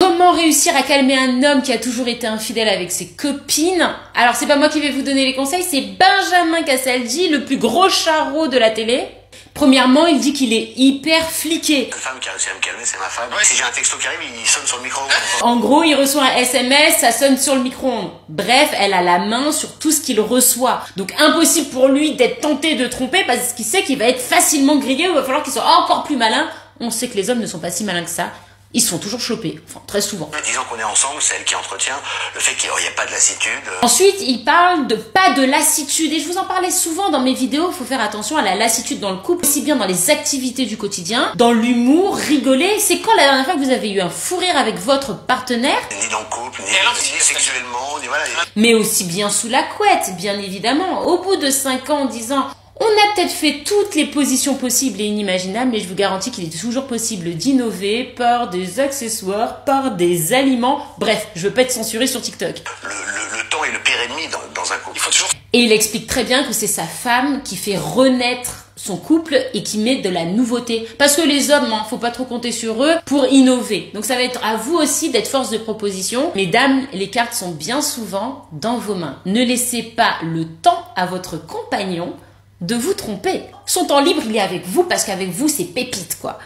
Comment réussir à calmer un homme qui a toujours été infidèle avec ses copines? Alors c'est pas moi qui vais vous donner les conseils, c'est Benjamin Castaldi, le plus gros charreau de la télé. Premièrement, il dit qu'il est hyper fliqué. La femme qui a réussi à me calmer, c'est ma femme. Ouais. Si j'ai un texto qui arrive, il sonne sur le micro. En gros, il reçoit un SMS, ça sonne sur le micro-ondes. Bref, elle a la main sur tout ce qu'il reçoit. Donc impossible pour lui d'être tenté de tromper parce qu'il sait qu'il va être facilement grillé ou il va falloir qu'il soit encore plus malin. On sait que les hommes ne sont pas si malins que ça. Ils se font toujours choper, enfin très souvent. Disons qu'on est ensemble, c'est elle qui entretient le fait qu'il n'y a pas de lassitude. Ensuite, il parle de pas de lassitude. Et je vous en parlais souvent dans mes vidéos, il faut faire attention à la lassitude dans le couple, aussi bien dans les activités du quotidien, dans l'humour, rigoler. C'est quand la dernière fois que vous avez eu un fou rire avec votre partenaire? Ni dans le couple, ni sexuellement, ni voilà. Mais aussi bien sous la couette, bien évidemment. Au bout de 5 ans, en disant... On a peut-être fait toutes les positions possibles et inimaginables, mais je vous garantis qu'il est toujours possible d'innover par des accessoires, par des aliments. Bref, je veux pas être censuré sur TikTok. Le temps est le pire ennemi dans un couple. Il faut toujours... Et il explique très bien que c'est sa femme qui fait renaître son couple et qui met de la nouveauté. Parce que les hommes, faut pas trop compter sur eux pour innover. Donc ça va être à vous aussi d'être force de proposition. Mesdames, les cartes sont bien souvent dans vos mains. Ne laissez pas le temps à votre compagnon de vous tromper. Son temps libre, il est avec vous parce qu'avec vous, c'est pépite, quoi.